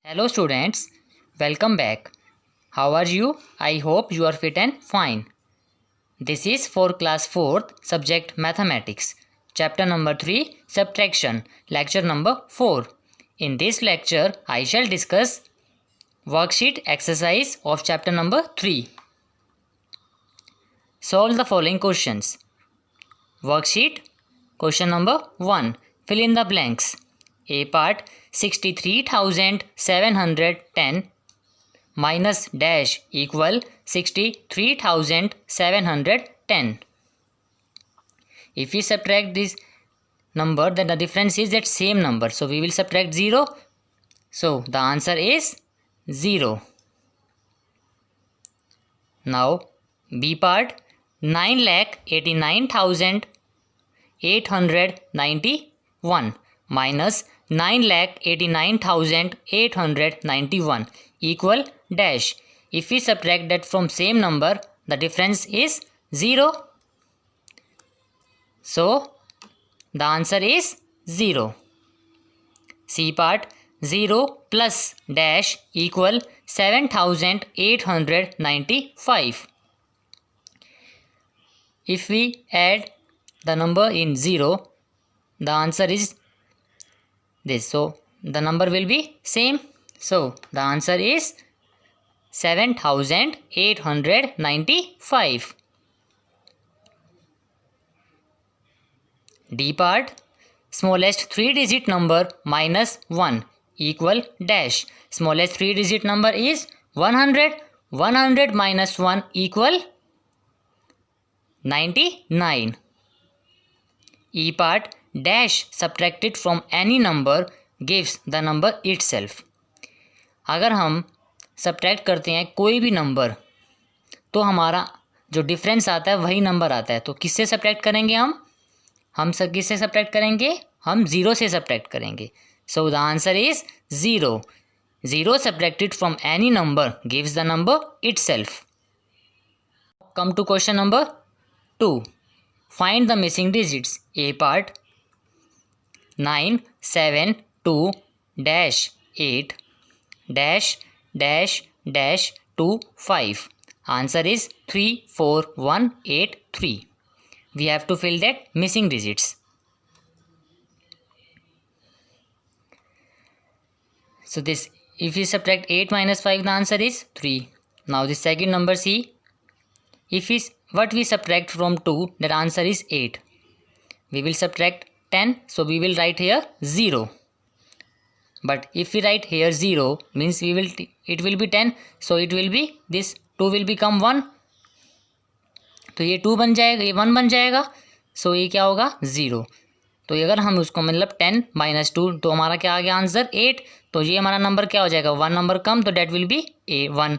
Hello students, welcome back. How are you? I hope you are fit and fine. This is for class 4th subject mathematics, chapter number 3 subtraction, lecture number 4. In this lecture I shall discuss worksheet exercise of chapter number 3. Solve the following questions. Worksheet question number 1. Fill in the blanks. A part 63,710 minus dash equal 63,710. If we subtract this number, then the difference is that same number. So we will subtract 0. So the answer is 0. Now B part 9,89,891 minus 9,89,891 equal dash. If we subtract that from same number, the difference is 0. So the answer is 0. C part 0 plus dash equal 7,895. If we add the number in 0, the answer is this. So the number will be same. So the answer is 7,895. D part smallest 3-digit number minus 1 equal dash. Smallest 3-digit number is 100. 100 minus 1 equal 99. E part dash subtracted from any number gives the number itself. अगर हम subtract करते हैं कोई भी number तो हमारा जो difference आता है वही नंबर आता है. तो किससे सब्ट्रैक्ट करेंगे हम सब किससे सब्ट्रैक्ट करेंगे? हम 0 से सब्ट्रैक्ट करेंगे. So the answer is 0. 0 subtracted from any number gives the number itself. Come to question number 2. Find the missing digits. A part 9, 7, 2, dash 8, dash, dash, dash 2, 5. Answer is 3, 4, 1, 8, 3. We have to fill that missing digits. So this, if we subtract 8 minus 5, the answer is 3. Now the second number C. If what we subtract from 2, that answer is 8. We will subtract 10, so we will write here 0. But if we write here 0, means it will be 10, so it will be this 2 will become 1. तो ये 2 बन जाएगा, ये 1 बन जाएगा. सो ये क्या होगा? 0. तो अगर हम उसको मतलब 10 माइनस 2, तो हमारा क्या आ गया आंसर? 8. तो ये हमारा नंबर क्या हो जाएगा? 1 नंबर कम, तो डेट विल बी A1.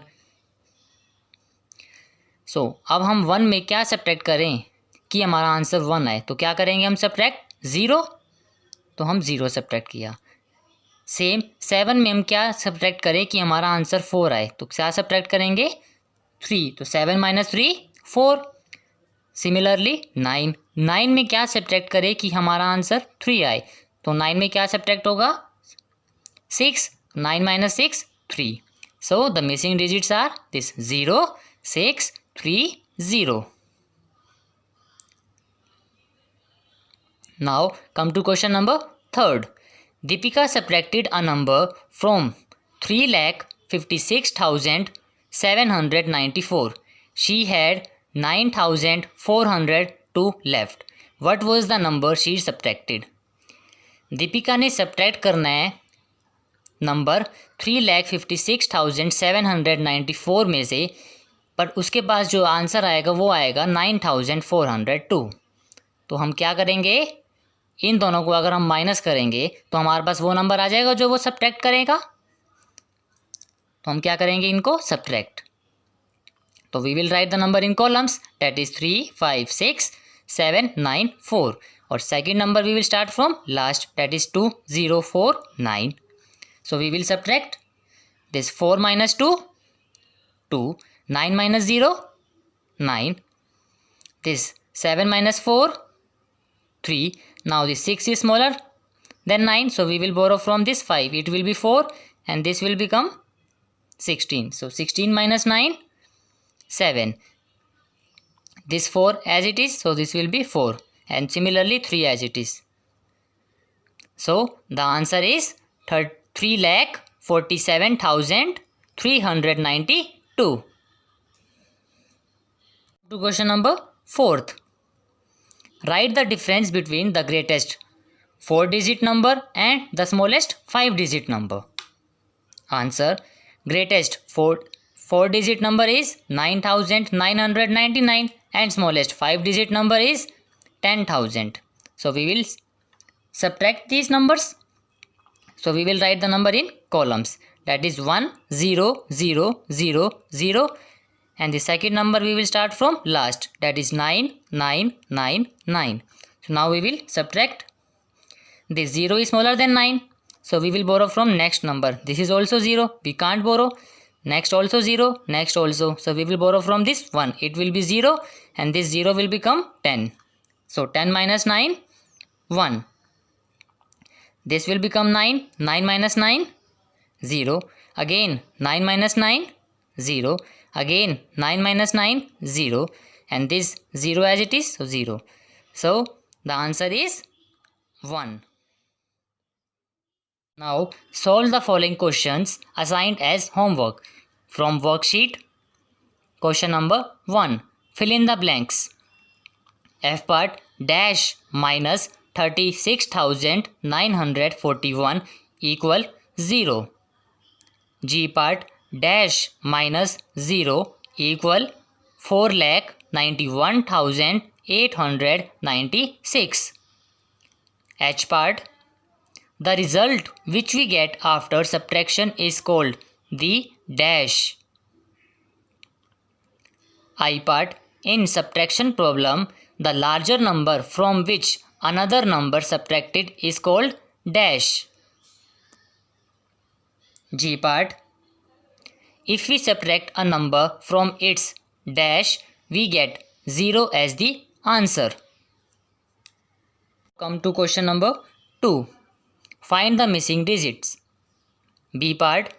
सो अब हम 1 में क्या सब्ट्रैक्ट करें कि हमारा आंसर 1 आए? तो क्या करेंगे हम सब्ट्रैक्ट? 0. तो हम 0 सब्ट्रैक्ट किया. सेम 7 में हम क्या सब्ट्रैक्ट करें कि हमारा आंसर 4 आए? तो क्या सब्ट्रैक्ट करेंगे? 3. तो 7 माइनस 3 4. सिमिलरली 9 में क्या सब्ट्रैक्ट करें कि हमारा आंसर 3 आए? तो 9 में क्या सब्ट्रैक्ट होगा? 6. 9 minus 6 3. So the missing digits are this 0, 6, 3, 0. Now come to question number 3rd. Deepika subtracted a number from 3,56,794. She had 9,402 left. What was the number she subtracted? Deepika ने सब्ट्रैक्ट करना है नंबर 3,56,794 में से, पर उसके पास जो आंसर आएगा वो आएगा 9,402. तो हम क्या करेंगे? इन दोनों को अगर हम माइनस करेंगे तो हमारे पास वो नंबर आ जाएगा जो वो सब्ट्रैक्ट करेगा. तो हम क्या करेंगे? इनको सब्ट्रैक्ट. तो we will write the number in columns, that is 3, 5, 6, 7, 9, 4. और second number we will start from last, that is 2, 0, 4, 9. So we will subtract this 4 minus 2 2, 9 minus 0 9, this 7 minus 4 3. Now this 6 is smaller then 9, so we will borrow from this 5, it will be 4, and this will become 16. So 16 minus 9, 7. This 4 as it is, so this will be 4, and similarly 3 as it is. So the answer is 3,47,392. To question number 4th. Write the difference between the greatest 4-digit number and the smallest 5-digit number. Answer: greatest 4-digit number is 9,999 and smallest 5-digit number is 10,000. So we will subtract these numbers. So we will write the number in columns, that is 1 0 0 0 0, and the second number we will start from last, that is 9 9 9 9. So now we will subtract. This 0 is smaller than 9, so we will borrow from next number. This is also 0, we can't borrow. Next also 0, next also, so we will borrow from this 1, it will be 0, and this 0 will become 10. So 10 minus 9, 1. This will become 9, 9 minus 9, 0. Again 9 minus 9, 0. Again 9 minus 9, 0. And this 0 as it is, so 0. So the answer is 1. Now solve the following questions assigned as homework from worksheet. Question number 1. Fill in the blanks. F part dash minus 36,941 equal 0. G part dash minus 0 equal 4,91,896. H part, the result which we get after subtraction is called the dash. I part, in subtraction problem, the larger number from which another number subtracted is called dash. G part, if we subtract a number from its dash, we get 0 as the answer. Come to question number 2. Find the missing digits. B part,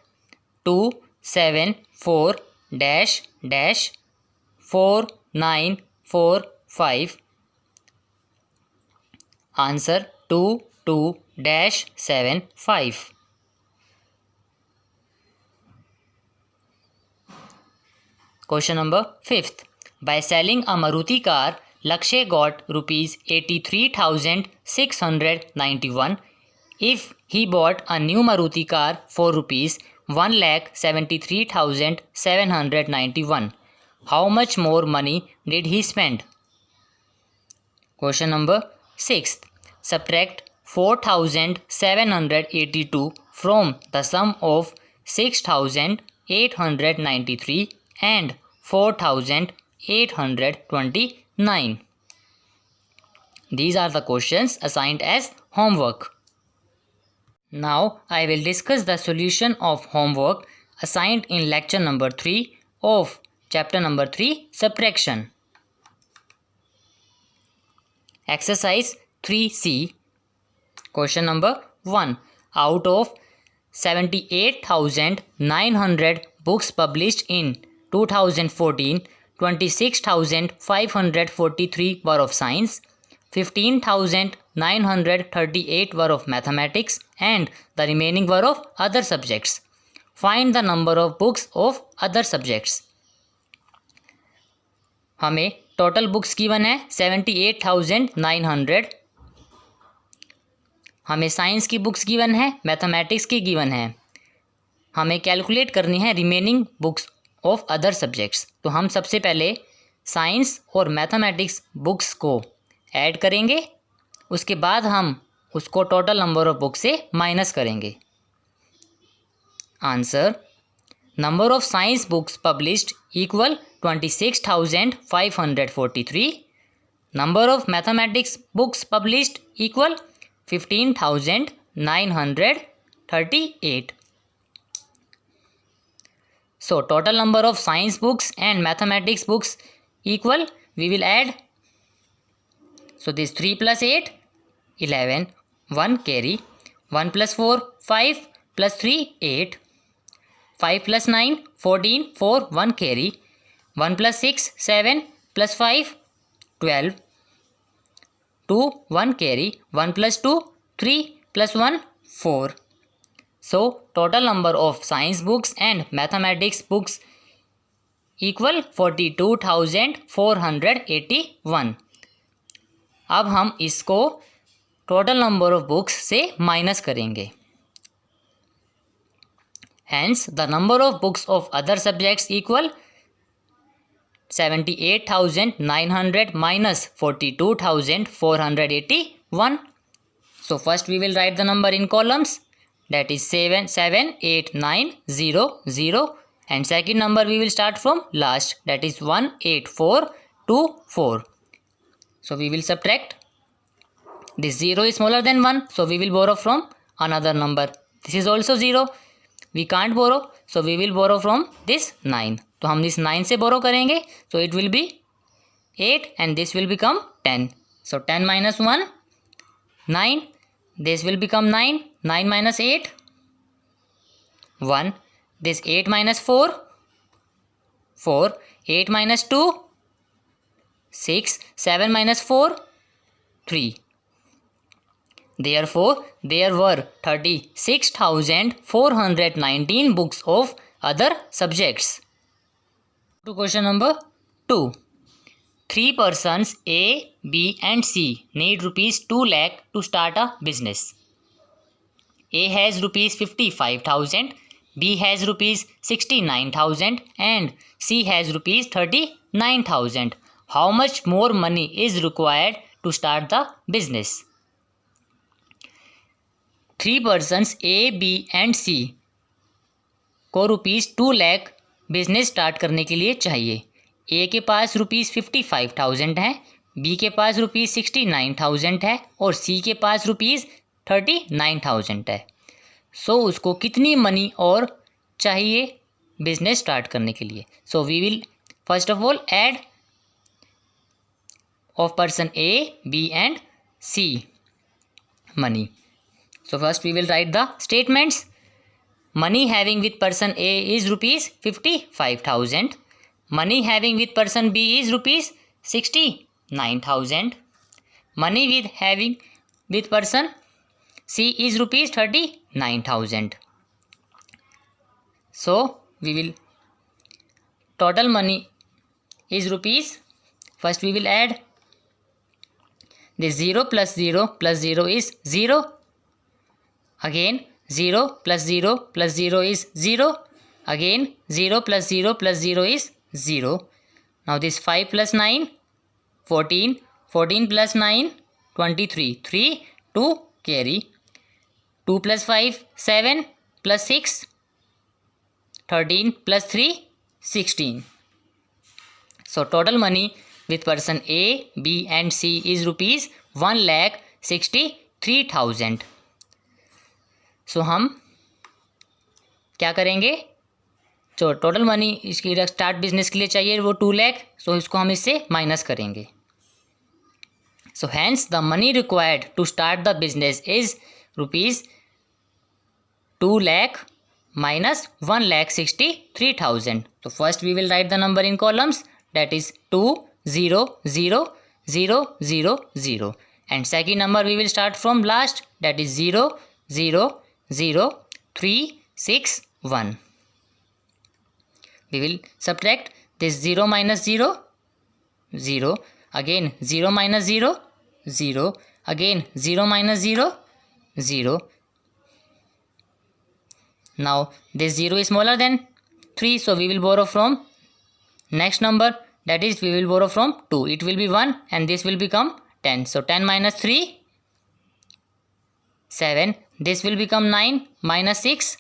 2 7 4 dash dash 4 9 4 5. Answer: 2 2 dash 7 5. Question number 5th. By selling a Maruti car, Lakshay got rupees 83,691. If he bought a new Maruti car for rupees 1,73,791, how much more money did he spend? Question number 6th. Subtract 4,782 from the sum of 6,893 and 4,829. These are the questions assigned as homework. Now I will discuss the solution of homework assigned in lecture number 3 of chapter number 3, subtraction. Exercise 3C. Question number 1. Out of 78,900 books published in 2014, 26,543 were of science, 15,938 were of mathematics, and the remaining were of other subjects. Find the number of books of other subjects. हमें total books given है 78,900. हमें science की books given है, mathematics की given है. हमें calculate करनी है remaining books of other subjects. तो हम सबसे पहले साइंस और मैथमेटिक्स बुक्स को ऐड करेंगे, उसके बाद हम उसको टोटल नंबर ऑफ बुक्स से माइनस करेंगे. Answer: number of science books published equal 26,543. Number of mathematics books published equal 15,938. So total number of science books and mathematics books equal, we will add. So this 3 plus 8, 11, 1 carry, 1 plus 4, 5, plus 3, 8. 5 plus 9, 14, 4, 1 carry. 1 plus 6, 7, plus 5, 12. 2, 1 carry. 1 plus 2, 3, plus 1, 4. So total number of science books and mathematics books equal 42,481. अब हम इसको total number of books से minus करेंगे. Hence the number of books of other subjects equal 78,900 minus 42,481. So first we will write the number in columns, that is 7, 7, 8, 9, 0, 0, and second number we will start from last, that is 1, 8, 4, 2, 4. So we will subtract. This 0 is smaller than 1, so we will borrow from another number. This is also 0. We can't borrow, so we will borrow from this 9. तो हम इस 9 से borrow करेंगे, so it will be 8 and this will become 10. So 10 minus 1, 9. This will become 9. 9 minus 8, 1. This 8 minus 4, 4. 8 minus 2, 6. 7 minus 4, 3. Therefore, there were 36,419 books of other subjects. To question number 2. 3 persons A, B and C need rupees 2 lakh to start a business. A has rupees 55,000, B has rupees 69,000 and C has rupees 39,000. How much more money is required to start the business? 3 persons A, B and C को rupees 2 lakh business start करने के लिए चाहिए. ए के पास rupees 55,000 है, B के पास rupees 69,000 है और सी के पास रुपीज़ 39,000 है. सो उसको कितनी मनी और चाहिए बिजनेस स्टार्ट करने के लिए? So we will first of all add of person A, B and C money. So first we will write the statements. Money having with person A is rupees 55,000. Money having with person B is rupees 69,000. Money having with person C is rupees 39,000. So we will total money is rupees. First we will add this 0 plus 0 plus 0 is 0. Again 0 plus 0 plus 0 is 0. Again 0 plus 0 plus 0 is 0. Now this 5 plus 9, 14. 14 plus 9, 23. 3, 2 carry. 2 plus 5, 7 plus 6, 13 plus 3, 16. So total money with person A, B and C is rupees 1,63,000. सो हम क्या करेंगे? जो total money इसकी start business के लिए चाहिए वो 2 लाख. सो इसको हम इससे माइनस करेंगे. So hence the money required to start the business is rupees 2 lakh minus 1,63,000. So first we will write the number in columns, that is 2, 0, 0, 0, 0, 0. And second number we will start from last, that is 0, 0, 0, 3, 6, 1. We will subtract this 0 minus 0, 0. Again 0 minus 0, 0. Again 0 minus 0, 0. Now this 0 is smaller than 3, so we will borrow from next number, that is we will borrow from 2. It will be 1 and this will become 10. So 10 minus 3, 7. This will become 9 minus 6,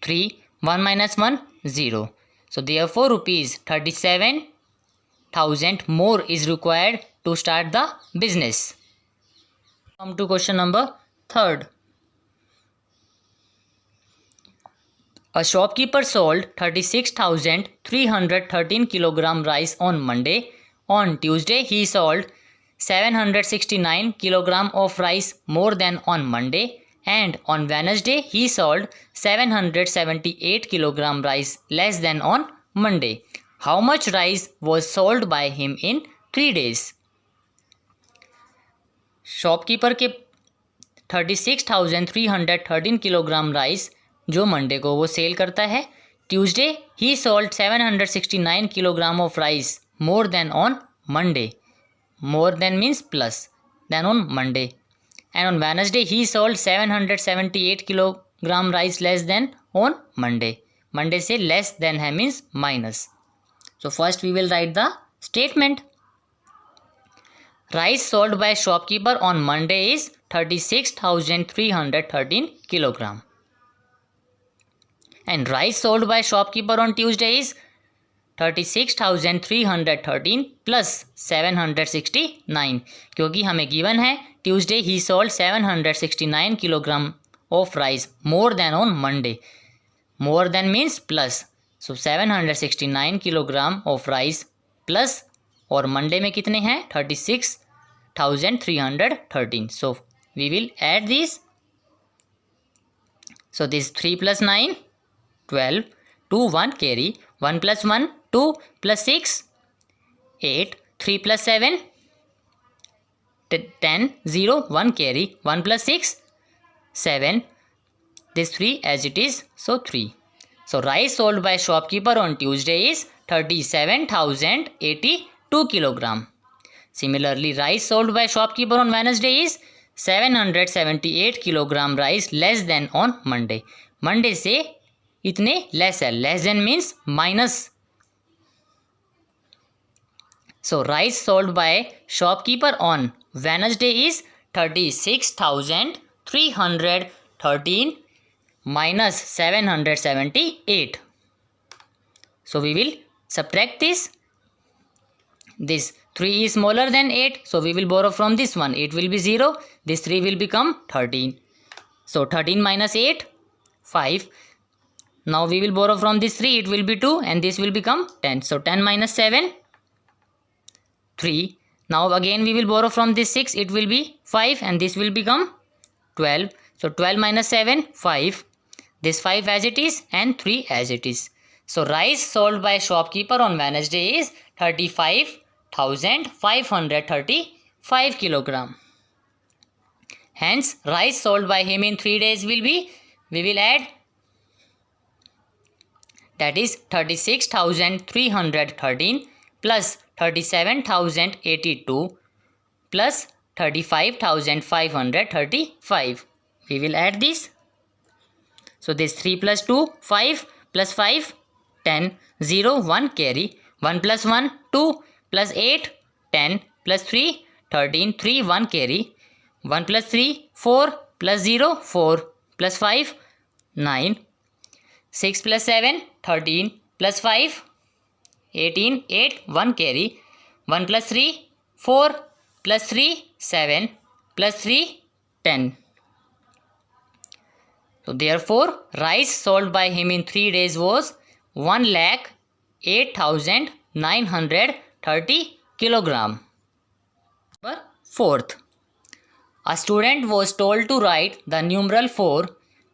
3. 1 minus 1, 0. So therefore rupees 37,000 more is required to start the business. Come to question number 3rd. A shopkeeper sold 36,313 kilogram rice on Monday. On Tuesday, he sold 769 kilogram of rice more than on Monday, and on Wednesday he sold 778 kilogram rice less than on Monday. How much rice was sold by him in 3 days? Shopkeeper के 36,313 kilogram rice जो Monday को वो sell करता है. Tuesday he sold 769 kilogram of rice more than on Monday. More than means plus than on Monday. And on Wednesday he sold 778 kilogram rice less than on Monday. Monday से less than है means minus. So first we will write the statement. Rice sold by shopkeeper on Monday is 36,313 kilogram. And rice sold by shopkeeper on Tuesday is 36,313 plus 769. क्योंकि हमें given है Tuesday he sold 769 kilogram of rice more than on Monday. More than means plus. So 769 kilogram of rice plus और Monday में कितने हैं 36,313. So we will add this. So this 3 + 9 12 2 1 carry 1 + 1 2 + 6 8 3 + 7 10 0 1 carry 1 + 6 7. This 3 as it is, so 3. So rice sold by shopkeeper on Tuesday is 37,082 kilogram. Similarly, rice sold by shopkeeper on Wednesday is 778 kilogram rice less than on Monday. Monday से इतने less है. Less than means minus. So rice sold by shopkeeper on Wednesday is 36,313 minus 778. So we will subtract this. This 3 is smaller than 8, so we will borrow from this one. 8 will be 0. This 3 will become 13. So 13 minus 8 5. Now we will borrow from this 3. It will be 2 and this will become 10. So 10 minus 7 3. Now again we will borrow from this 6. It will be 5 and this will become 12. So 12 minus 7 5. This 5 as it is and 3 as it is. So rice sold by shopkeeper on Wednesday is 35,535 kilogram. Hence rice sold by him in 3 days will be, we will add, that is 36,313 plus 37,082 plus 35,535. We will add this. So this 3 plus 2 5 plus 5 10 0 1 carry 1 plus 1 2 plus 8 10 plus 3 13 3 1 carry 1 plus 3 4 plus 0 4 plus 5 9 6 plus 7 13 plus 5 18 8 1 carry 1 plus 3 4 plus 3 7 plus 3 10. So therefore rice sold by him in 3 days was 1,08,930 kilogram. Number 4th. A student was told to write the numeral for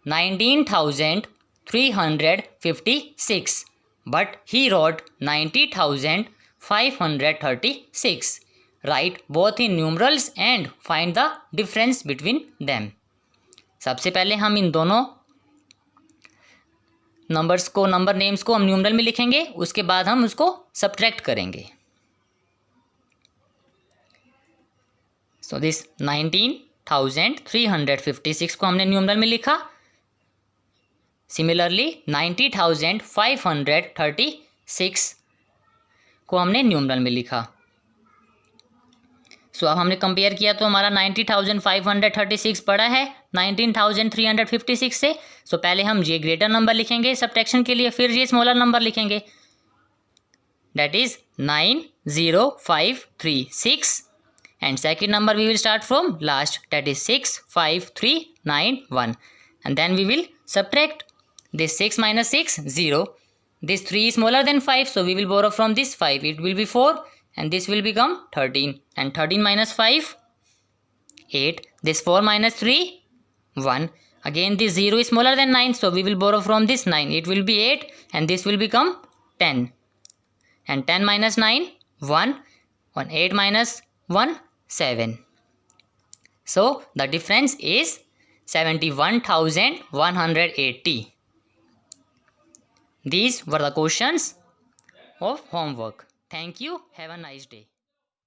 19,356, but he wrote 90,536. Write both in numerals and find the difference between them. सबसे पहले हम इन दोनों numbers को, number names को हम numeral में लिखेंगे, उसके बाद हम उसको सब्ट्रैक्ट करेंगे. सो दिस 19,356 को हमने न्यूमरल में लिखा. सिमिलरली 90,536 को हमने न्यूमरल में लिखा. सो अब हमने कंपेयर किया तो हमारा 90,536 पड़ा है 19,356 से. सो पहले हम ये ग्रेटर नंबर लिखेंगे सब्ट्रैक्शन के लिए, फिर ये स्मॉलर नंबर लिखेंगे, that is 90,536. And second number we will start from last, that is 6,5,3,9,1. And then we will subtract this 6 minus 6 0. This 3 is smaller than 5, so we will borrow from this 5. It will be 4 and this will become 13. And 13 minus 5 8. This 4 minus 3 1. Again this 0 is smaller than 9, so we will borrow from this 9. It will be 8 and this will become 10. And 10 minus 9, 1. 8 minus 1, 7. So the difference is 71,180. These were the questions of homework. Thank you. Have a nice day.